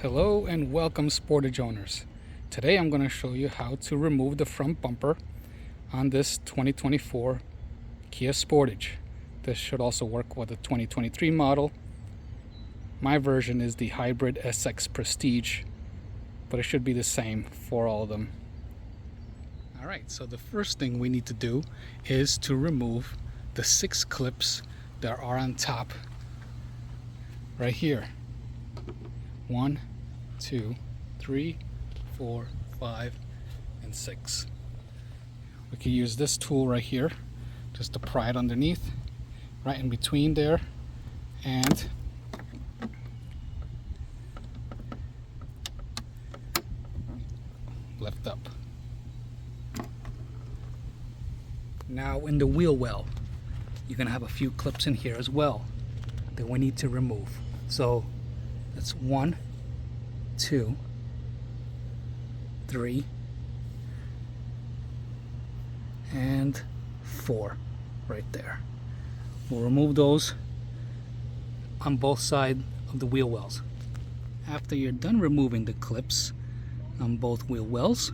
Hello and welcome, Sportage owners. Today I'm going to show you how to remove the front bumper on this 2024 Kia Sportage. This should also work with the 2023 model. My version is the hybrid SX Prestige, but it should be the same for all of them. Alright, so the first thing we need to do is to remove the 6 clips that are on top right here. 1, 2, 3, 4, 5, and 6. We can use this tool right here just to pry it underneath, right in between there, and lift up. Now in the wheel well, you're going to have a few clips in here as well that we need to remove. So that's 1, 2, 3, and 4 right there. We'll remove those on both sides of the wheel wells. After you're done removing the clips on both wheel wells,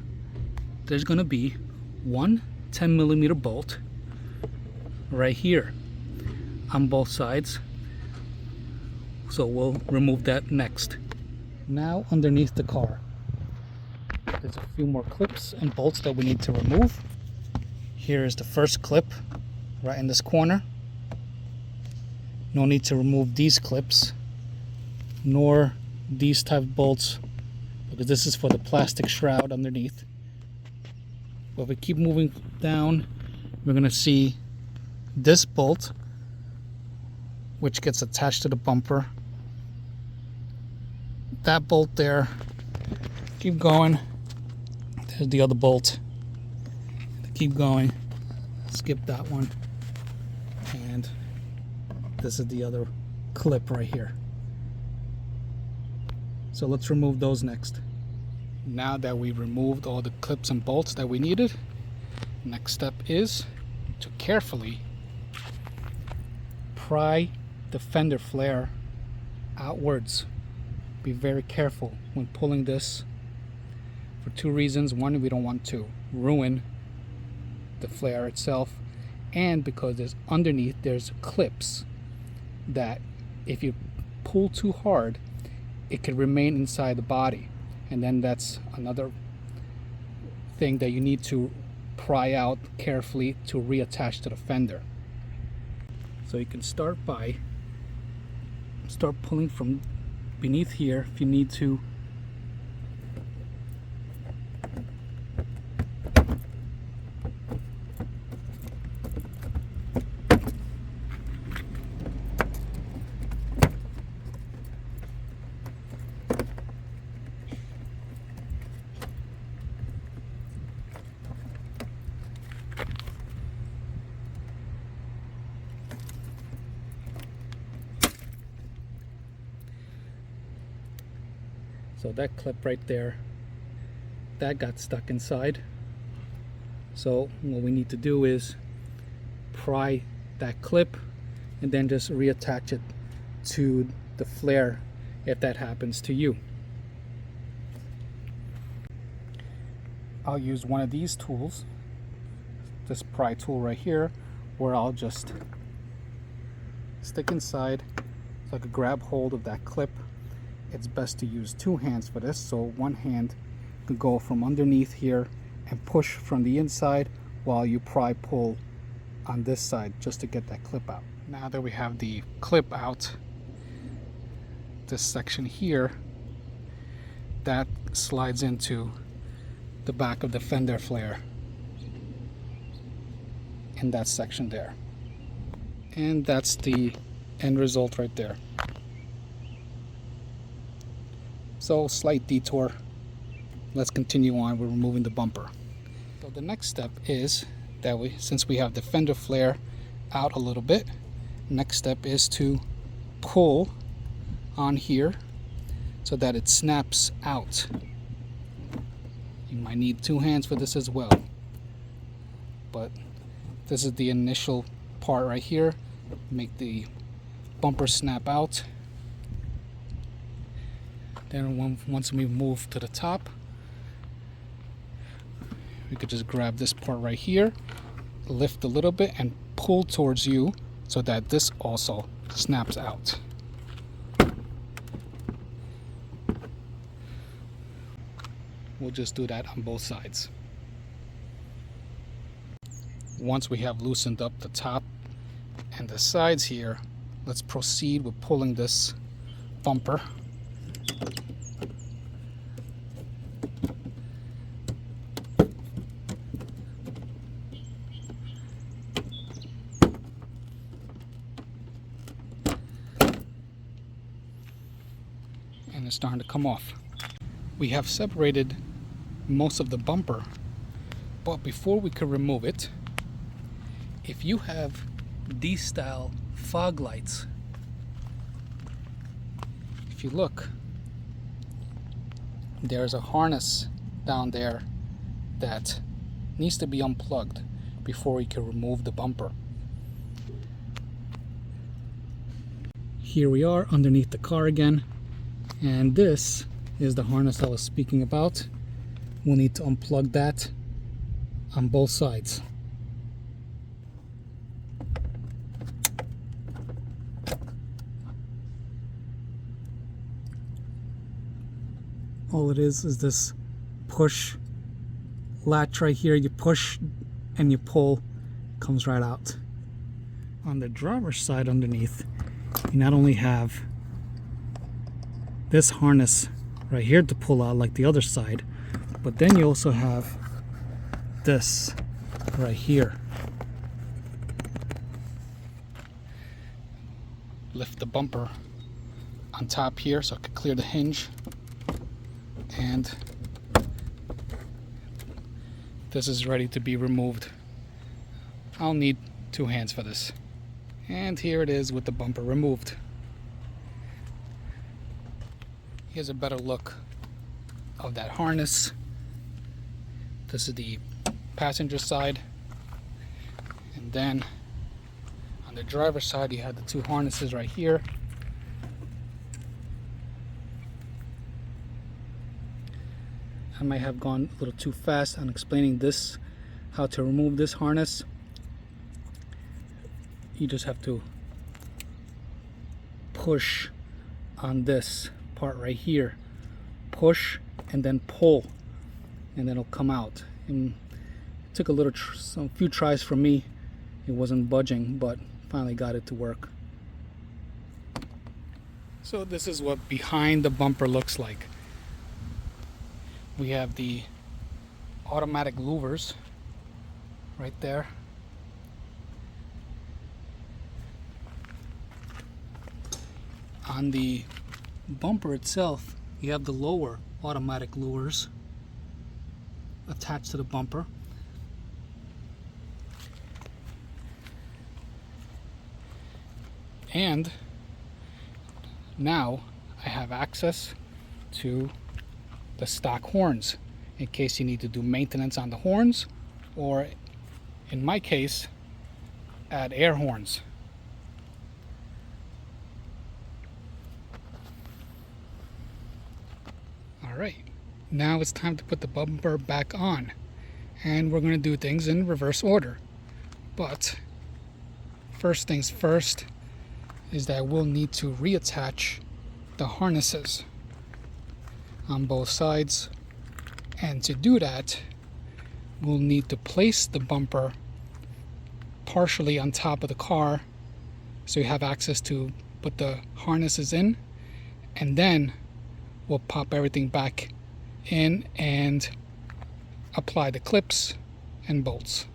there's going to be one 10mm bolt right here on both sides. So we'll remove that next. Now underneath the car, there's a few more clips and bolts that we need to remove. Here is the first clip right in this corner. No need to remove these clips nor these type of bolts because this is for the plastic shroud underneath. But if we keep moving down, we're going to see this bolt, which gets attached to the bumper. That bolt there. Keep going. There's the other bolt. Keep going. Skip that one. And this is the other clip right here. So let's remove those next. Now that we've removed all the clips and bolts that we needed, next step is to carefully pry the fender flare outwards. Be very careful when pulling this for 2 reasons. One, we don't want to ruin the flare itself, and because there's clips that if you pull too hard, it could remain inside the body. And then that's another thing that you need to pry out carefully to reattach to the fender. So you can start pulling from beneath here if you need to. So that clip right there, that got stuck inside. So what we need to do is pry that clip and then just reattach it to the flare if that happens to you. I'll use one of these tools, this pry tool right here, where I'll just stick inside so I could grab hold of that clip. It's best to use 2 hands for this, so one hand can go from underneath here and push from the inside while you pry pull on this side just to get that clip out. Now that we have the clip out, this section here, that slides into the back of the fender flare in that section there. And that's the end result right there. So slight detour. Let's continue on with removing the bumper. So the next step is that since we have the fender flare out a little bit, next step is to pull on here so that it snaps out. You might need 2 hands for this as well, but this is the initial part right here. Make the bumper snap out. Then once we move to the top, we could just grab this part right here, lift a little bit and pull towards you so that this also snaps out. We'll just do that on both sides. Once we have loosened up the top and the sides here, let's proceed with pulling this bumper. And it's starting to come off. We have separated most of the bumper, but before we can remove it, if you have these style fog lights, if you look, there's a harness down there that needs to be unplugged before you can remove the bumper. Here we are underneath the car again, and this is the harness I was speaking about. We'll need to unplug that on both sides. All it is this push latch right here. You push and you pull, comes right out. On the driver's side underneath, you not only have this harness right here to pull out like the other side, but then you also have this right here. Lift the bumper on top here so I can clear the hinge, and this is ready to be removed. I'll need 2 hands for this. And here it is with the bumper removed. Here's a better look of that harness. This is the passenger side, and then on the driver's side you have the 2 harnesses right here. I might have gone a little too fast on explaining this, how to remove this harness. You just have to push on this part right here, push and then pull, and then it'll come out. And it took a few tries for me. It wasn't budging, but finally got it to work. So this is what behind the bumper looks like. We have the automatic louvers right there. On the bumper itself, you have the lower automatic louvers attached to the bumper. And now I have access to the stock horns in case you need to do maintenance on the horns, or in my case, add air horns. Alright, now it's time to put the bumper back on, and we're going to do things in reverse order. But first things first is that we'll need to reattach the harnesses on both sides, and to do that we'll need to place the bumper partially on top of the car so you have access to put the harnesses in, and then we'll pop everything back in and apply the clips and bolts.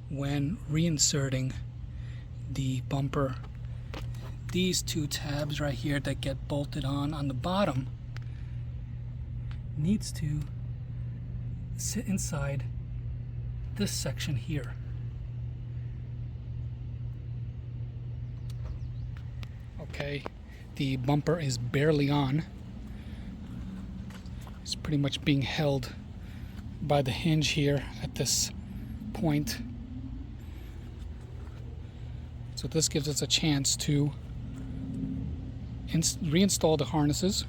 When reinserting the bumper, these 2 tabs right here that get bolted on the bottom needs to sit inside this section here. Okay, the bumper is barely on. It's pretty much being held by the hinge here at this point. So this gives us a chance to reinstall the harnesses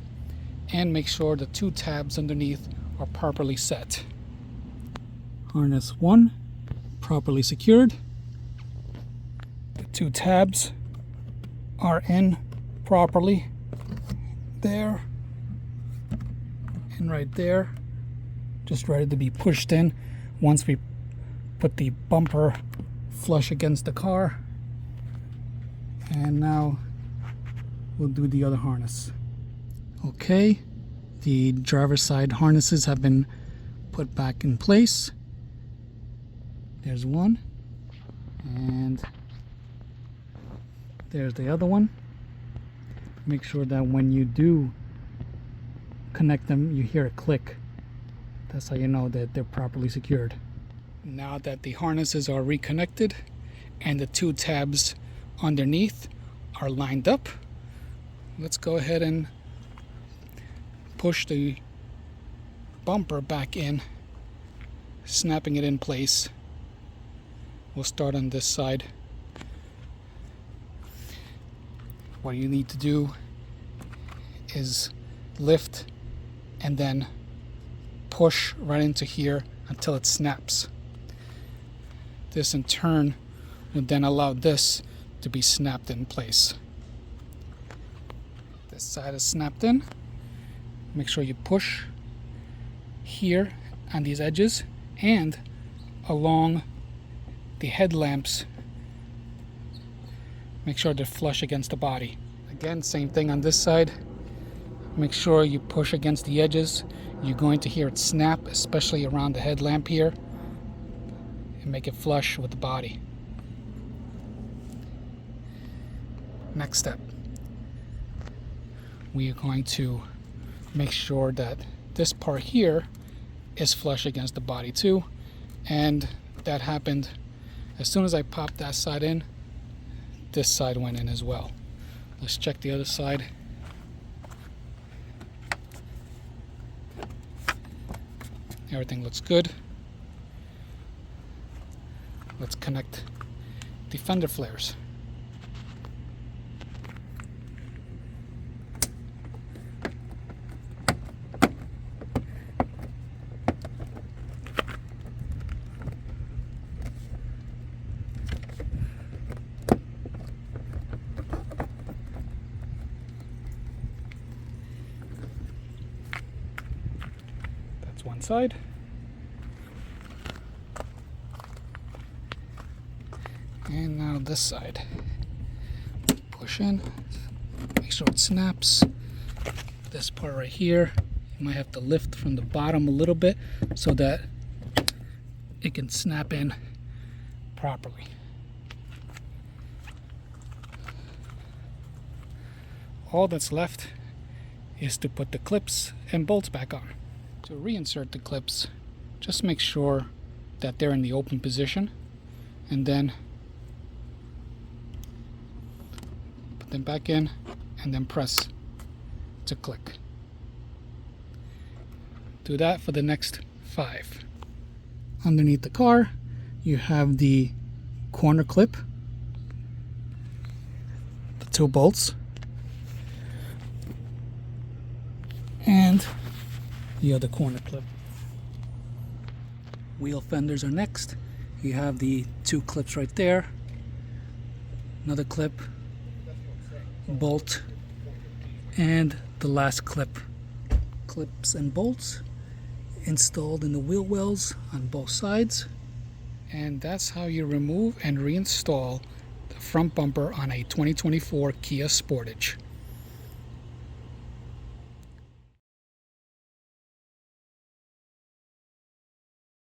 and make sure the two tabs underneath are properly set. Harness 1 properly secured. The two tabs are in properly there and right there, just ready to be pushed in once we put the bumper flush against the car. And now we'll do the other harness. Okay, the driver's side harnesses have been put back in place. There's one, and there's the other one. Make sure that when you do connect them, you hear a click. That's how you know that they're properly secured. Now that the harnesses are reconnected and the two tabs underneath are lined up, let's go ahead and push the bumper back in, snapping it in place. We'll start on this side. What you need to do is lift and then push right into here until it snaps. This in turn will then allow this to be snapped in place. This side is snapped in. Make sure you push here on these edges and along the headlamps. Make sure they're flush against the body. Again, same thing on this side. Make sure you push against the edges. You're going to hear it snap, especially around the headlamp here, and make it flush with the body. Next step, we are going to make sure that this part here is flush against the body too, and that happened as soon as I popped that side in. This side went in as well. Let's check the other side. Everything looks good. Let's connect the fender flares. One side. And now this side. Push in, make sure it snaps. This part right here, you might have to lift from the bottom a little bit so that it can snap in properly. All that's left is to put the clips and bolts back on. To reinsert the clips, just make sure that they're in the open position and then put them back in and then press to click. Do that for the next 5. Underneath the car, you have the corner clip, the 2 bolts, and the other corner clip. Wheel fenders are next. You have the 2 clips right there, another clip, bolt, and the last clip. Clips and bolts installed in the wheel wells on both sides. And that's how you remove and reinstall the front bumper on a 2024 Kia Sportage.